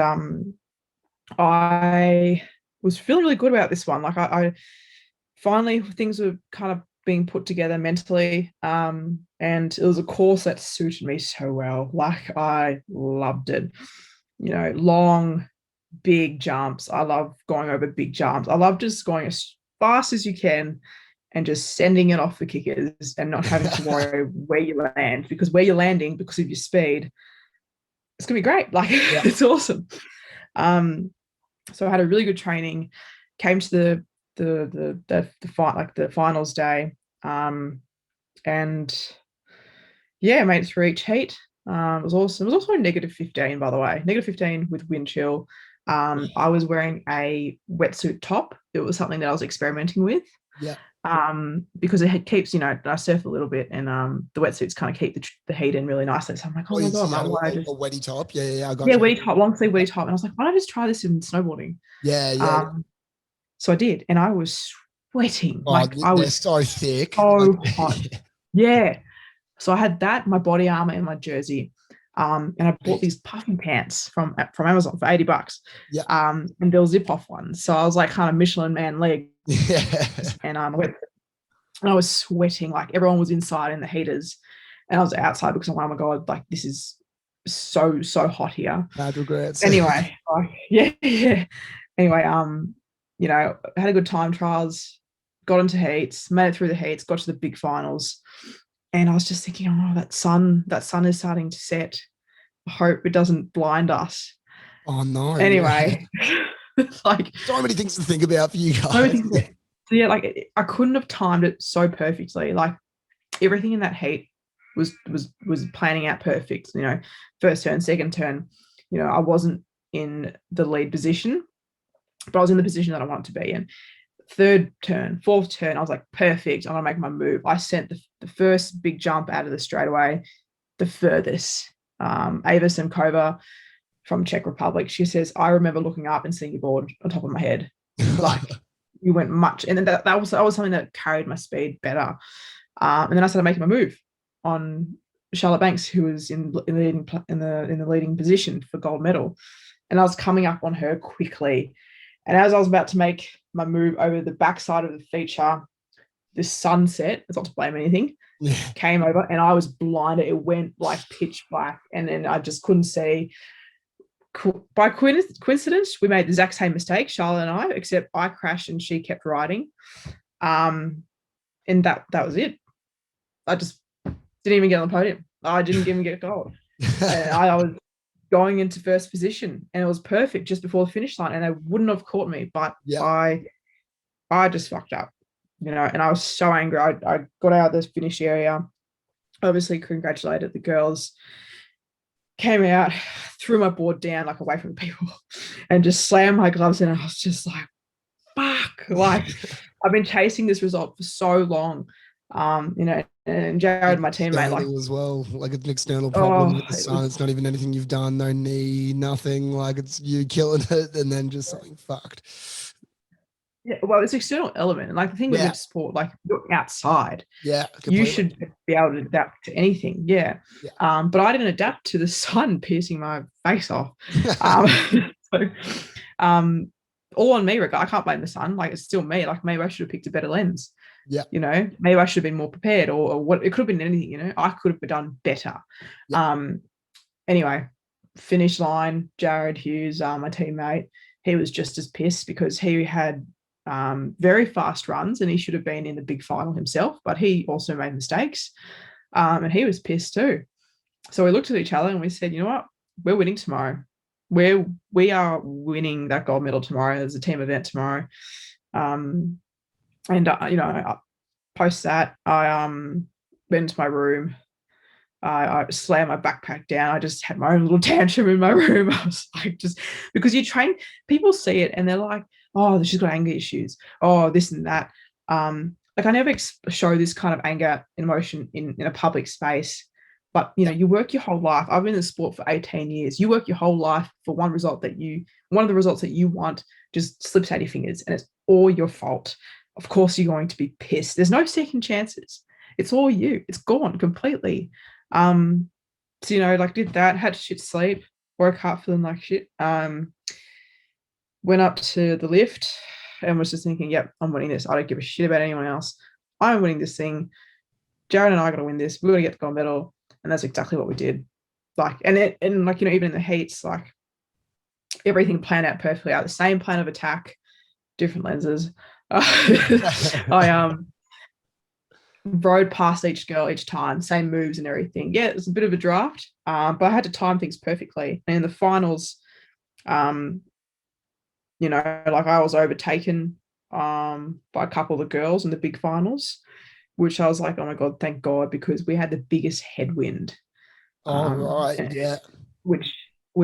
I was feeling really good about this one. Like I finally, things were kind of being put together mentally. And it was a course that suited me so well. Like I loved it. You know, long, big jumps. I love going over big jumps. I love just going as fast as you can and just sending it off the kickers and not having to worry where you land, because where you're landing, because of your speed, it's gonna be great. Like it's awesome. So I had a really good training, came to the fight, like the finals day, and yeah, made it through each heat. It was awesome. It was also a -15, by the way, -15 with wind chill. I was wearing a wetsuit top. It was something that I was experimenting with. Yeah. Because it keeps, you know, I surf a little bit, and the wetsuits kind of keep the heat in really nicely. So I'm like, oh my god, a wetty top. Yeah, I got yeah, you. wetty top, long sleeve wetty top. And I was like, why don't I just try this in snowboarding? Yeah. So I did, and I was sweating. Like I they're was so thick. so hot. Yeah. So I had that, my body armor, and my jersey. And I bought these puffy pants from Amazon for $80. Yeah. And they were zip off ones. So I was like kind of Michelin man leg. Yeah. And I was sweating. Like everyone was inside in the heaters, and I was outside because I'm like, oh my god, like this is so hot here. Bad regrets. Anyway, yeah. Anyway, you know, I had a good time trials, got into heats, made it through the heats, got to the big finals. And I was just thinking, oh, that sun is starting to set. I hope it doesn't blind us. Oh no. Anyway, like so many things to think about for you guys. So yeah, like I couldn't have timed it so perfectly. Like everything in that heat was planning out perfect. You know, first turn, second turn, you know, I wasn't in the lead position, but I was in the position that I wanted to be in. Third turn, fourth turn, I was like, perfect, I'm gonna make my move. I sent the first big jump out of the straightaway, the furthest. Ava Semkova from Czech Republic, she says, I remember looking up and seeing your board on top of my head. Like you went much, and then that was something that carried my speed better. And then I started making my move on Charlotte Banks, who was in the leading position for gold medal, and I was coming up on her quickly. And as I was about to make my move over the backside of the feature, this sunset, it's not to blame anything, came over, and I was blinded. It went like pitch black, and then I just couldn't see. By coincidence, we made the exact same mistake, Charlotte and I, except I crashed and she kept riding. And that was it. I just didn't even get on the podium. I didn't even get gold. And I was going into first position, and it was perfect just before the finish line, and they wouldn't have caught me, but I just fucked up, you know, and I was so angry. I got out of the finish area, obviously congratulated the girls, came out, threw my board down like away from the people, and just slammed my gloves in, and I was just like, fuck, like I've been chasing this result for so long. You know, and Jared, my teammate, like as well, like it's an external problem with the sun. It's not even anything you've done, no knee, nothing. Like it's you killing it, and then just something fucked. Yeah, well, it's external element. And like the thing with Yeah, winter sport, like you're outside, yeah, you completely. should be able to adapt to anything. Yeah. Yeah. But I didn't adapt to the sun piercing my face off. Um, so um, all on me, Rick. I can't blame the sun. Like it's still me. Like maybe I should have picked a better lens. Yeah. Maybe I should have been more prepared, or what it could have been anything, I could have done better. Yeah. Anyway, finish line, Jared Hughes, my teammate, he was just as pissed because he had very fast runs and he should have been in the big final himself, but he also made mistakes. And he was pissed too. So we looked at each other and we said, you know what? We're winning tomorrow. We are winning that gold medal tomorrow. There's a team event tomorrow. And post that, I went into my room. I slammed my backpack down. I just had my own little tantrum in my room. I was like, just because you train, people see it and they're like, oh, she's got anger issues. Oh, this and that. Like I never show this kind of anger and emotion in a public space. But you work your whole life. I've been in the sport for 18 years. You work your whole life for one of the results that you want just slips out your fingers, and it's all your fault. Of course, you're going to be pissed. There's no second chances. It's all you. It's gone completely. So like did that, had shit sleep, woke up feeling like shit. Went up to the lift and was just thinking, yep, I'm winning this. I don't give a shit about anyone else. I'm winning this thing. Jared and I got to win this. We're going to get the gold medal. And that's exactly what we did. Like, and even in the heats, like everything planned out perfectly. I had the same plan of attack, different lenses. I rode past each girl each time, same moves and everything. Yeah, it was a bit of a draft, but I had to time things perfectly. And in the finals, like I was overtaken by a couple of the girls in the big finals, which I was like, oh my God, thank God, because we had the biggest headwind. Right. Yeah. Which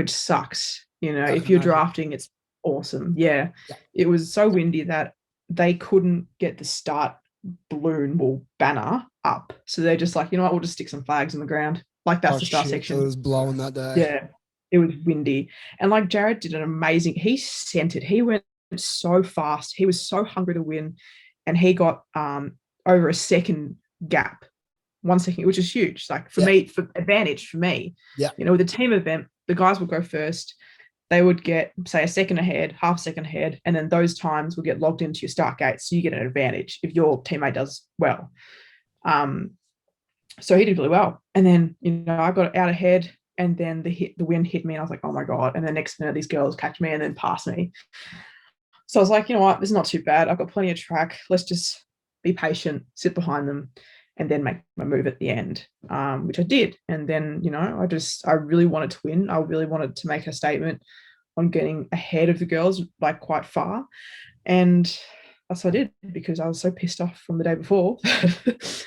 sucks. I If can you're imagine. drafting, it's awesome. Yeah. Yeah. It was so windy that they couldn't get the start banner up. So they're just like, you know what, we'll just stick some flags on the ground. Like that's Oh the start shit. So it section. was blowing that day. Yeah. It was windy. And like Jared did an amazing, he sent it. He went so fast. He was so hungry to win. And he got over a second gap, 1 second, which is huge. Like for me, for advantage for me. Yeah. With a team event, the guys would go first. They would get, say, a second ahead, half a second ahead, and then those times will get logged into your start gate. So you get an advantage if your teammate does well. So he did really well. And then, I got out ahead, and then the wind hit me, and I was like, oh my God. And the next minute, these girls catch me and then pass me. So I was like, you know what, this is not too bad. I've got plenty of track. Let's just be patient, sit behind them, and then make my move at the end, which I did. And then, I really wanted to win. I really wanted to make a statement on getting ahead of the girls, like quite far. And that's what I did, because I was so pissed off from the day before.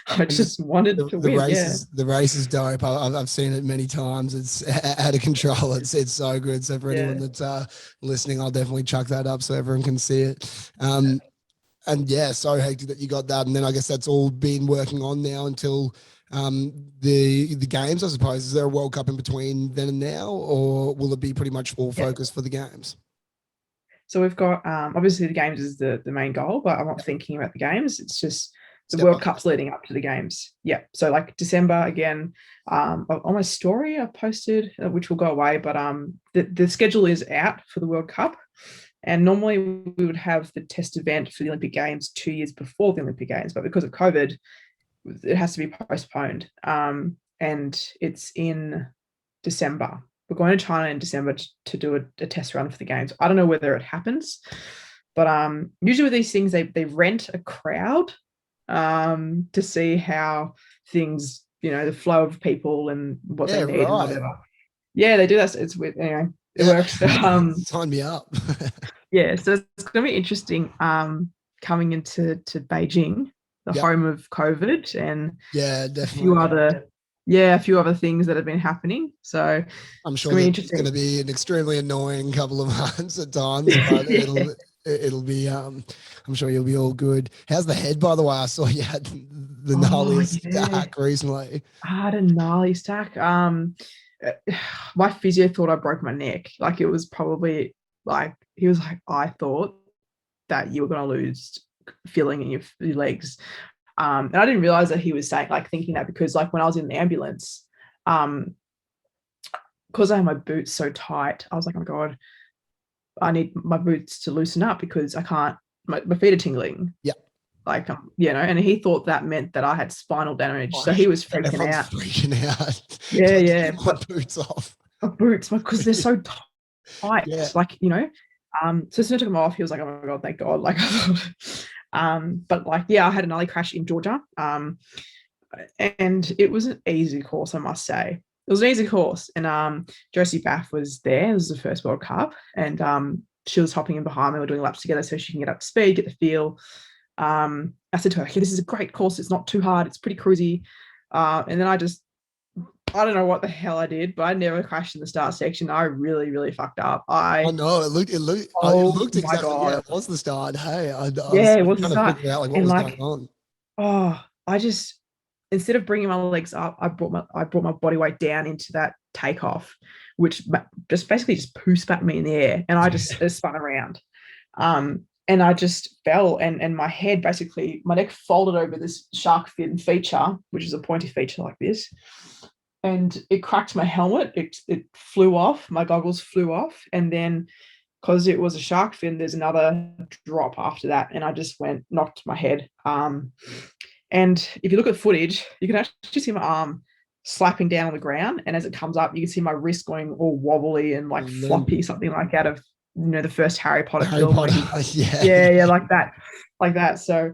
I just wanted to win. The race is dope. I've seen it many times. It's out of control. It's so good. So for anyone that's listening, I'll definitely chuck that up so everyone can see it. And yeah, so hectic that you got that. And then I guess that's all been working on now until the games, I suppose. Is there a World Cup in between then and now, or will it be pretty much full focus for the games? So we've got, obviously the games is the main goal, but I'm not thinking about the games. It's just the World Cup's leading up to the games. Yeah. So like December again, on my story I've posted, which will go away, but the schedule is out for the World Cup. And normally we would have the test event for the Olympic Games 2 years before the Olympic Games, but because of COVID, it has to be postponed. And it's in December. We're going to China in December to do a test run for the games. I don't know whether it happens, but usually with these things, they rent a crowd to see how things, the flow of people and what they need and whatever. Yeah, they do that. It's weird. Anyway, it works. Sign me up. Yeah, so it's going to be interesting coming into Beijing, the home of COVID, and definitely a few other things that have been happening. So I'm sure it's going to be an extremely annoying couple of months at times, but it'll be I'm sure you'll be all good. How's the head, by the way? I saw you had the gnarliest stack recently. I had a gnarly stack. My physio thought I broke my neck. Like it was probably like, he was like, I thought that you were going to lose feeling in your legs. And I didn't realize that he was saying, like, thinking that, because like when I was in the ambulance, because I had my boots so tight, I was like, oh my God, I need my boots to loosen up because I can't, my feet are tingling. Yeah. Like, and he thought that meant that I had spinal damage. So he was freaking Everyone's out. freaking out. Yeah, yeah. My boots off. My boots, because they're so tight. Yeah. Like, so as soon as I took them off, he was like, oh my God, thank God. Like, but like, yeah, I had an alley crash in Georgia. And it was an easy course, I must say. It was an easy course. And Josie Baff was there. It was the first World Cup. And she was hopping in behind me. We're doing laps together so she can get up to speed, get the feel. I said to her, okay, this is a great course. It's not too hard. It's pretty cruisy. And then I don't know what the hell I did, but I never crashed in the start section. I really, really fucked up. Oh no, it looked exactly. Yeah, it was the start. Hey, it was the start. Figure out like what was going on. Oh, I just, instead of bringing my legs up, I brought my body weight down into that takeoff, which just basically just poo spat me in the air, and I just spun around. And I just fell, and my head, basically, my neck folded over this shark fin feature, which is a pointy feature like this, and it cracked my helmet. It flew off. My goggles flew off, and then because it was a shark fin, there's another drop after that, and I just knocked my head. And if you look at footage, you can actually see my arm slapping down on the ground, and as it comes up, you can see my wrist going all wobbly and like floppy, something like out of the first Harry Potter film. Yeah, like that. So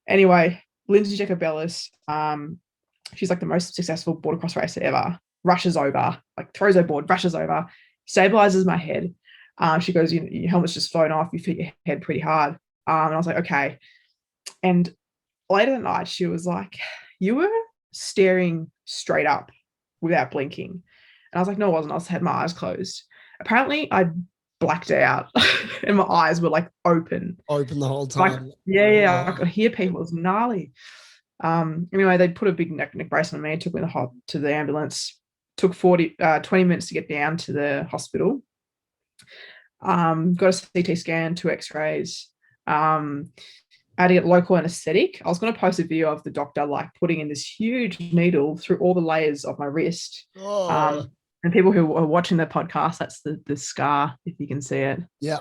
anyway, Lindsay Jacobellis, she's like the most successful border cross racer ever. Rushes over, like throws her board, rushes over, stabilizes my head. She goes, your helmet's just flown off, you hit your head pretty hard. And I was like, okay. And later that night, she was like, you were staring straight up without blinking. And I was like, no, I wasn't. I had my eyes closed. Apparently, I blacked out and my eyes were like open the whole time. Like, yeah, I could hear people. It was gnarly. Anyway, they put a big neck brace on me and took me to the ambulance. Took 20 minutes to get down to the hospital. Got a CT scan, 2 x-rays. I had to get local anesthetic. I was going to post a video of the doctor like putting in this huge needle through all the layers of my wrist. And people who are watching the podcast, that's the scar, if you can see it. Yeah.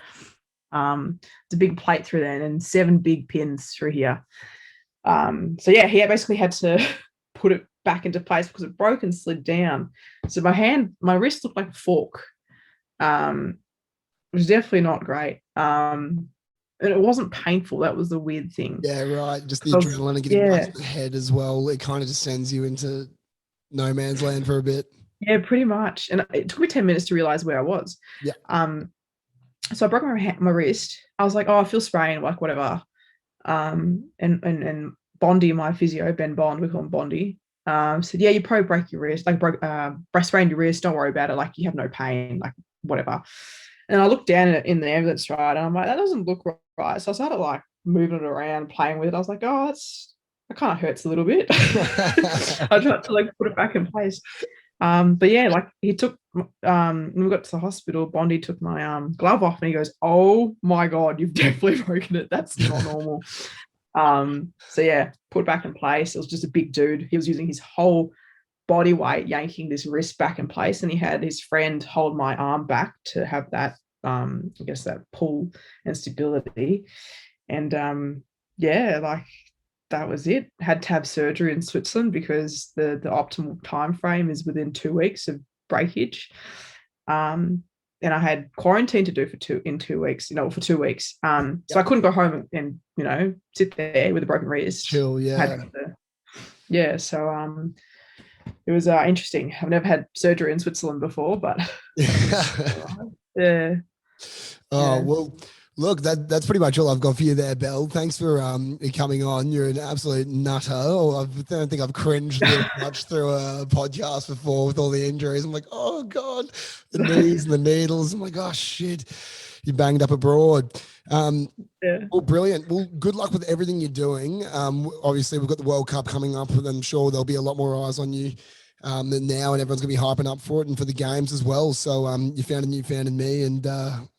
It's a big plate through there and 7 big pins through here. So yeah, he basically had to put it back into place because it broke and slid down. So my wrist looked like a fork, which was definitely not great. And it wasn't painful. That was the weird thing. Yeah, right. Just the adrenaline getting back to the head as well. It kind of just sends you into no man's land for a bit. Yeah, pretty much. And it took me 10 minutes to realize where I was. Yeah. So I broke my wrist. I was like, oh, I feel sprained, like whatever. And Bondi, my physio, Ben Bond, we call him Bondi, said, yeah, you probably break your wrist, like sprained your wrist, don't worry about it, like you have no pain, like whatever. And I looked down in the ambulance, right, and I'm like, that doesn't look right. So I started like moving it around, playing with it. I was like, oh, that kind of hurts a little bit. I tried to like put it back in place. But yeah, like he took, when we got to the hospital, Bondi took my glove off and he goes, oh my God, you've definitely broken it. That's not normal. So yeah, put it back in place. It was just a big dude. He was using his whole body weight, yanking this wrist back in place. And he had his friend hold my arm back to have that, I guess that pull and stability. And yeah, like that was it. Had to have surgery in Switzerland because the optimal time frame is within 2 weeks of breakage. And I had quarantine to do for 2 weeks. So I couldn't go home and sit there with a broken wrist. Chill, yeah. So it was interesting. I've never had surgery in Switzerland before, but yeah. Oh, well, look, that's pretty much all I've got for you there, Belle. Thanks for coming on. You're an absolute nutter. I don't think I've cringed this much through a podcast before with all the injuries. I'm like, oh God, the knees and the needles. I'm like, oh shit, you banged up abroad. Well, brilliant. Well, good luck with everything you're doing. Obviously, we've got the World Cup coming up, and I'm sure there'll be a lot more eyes on you now, and everyone's going to be hyping up for it and for the games as well. So you found a new fan in me, and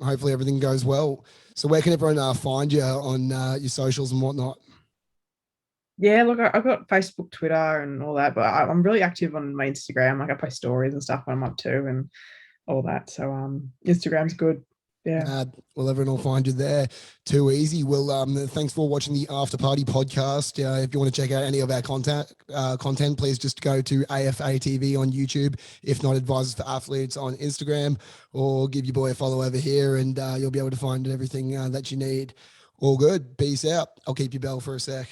hopefully everything goes well. So where can everyone find you on your socials and whatnot? Yeah, look, I've got Facebook, Twitter, and all that, but I'm really active on my Instagram. Like I post stories and stuff when I'm up to and all that. So Instagram's good. Yeah. Well, everyone will find you there. Too easy. Well, thanks for watching the After Party podcast. If you want to check out any of our content, please just go to AFATV on YouTube. If not, Advisors for Athletes on Instagram, or give your boy a follow over here, and you'll be able to find everything that you need. All good. Peace out. I'll keep you bell for a sec.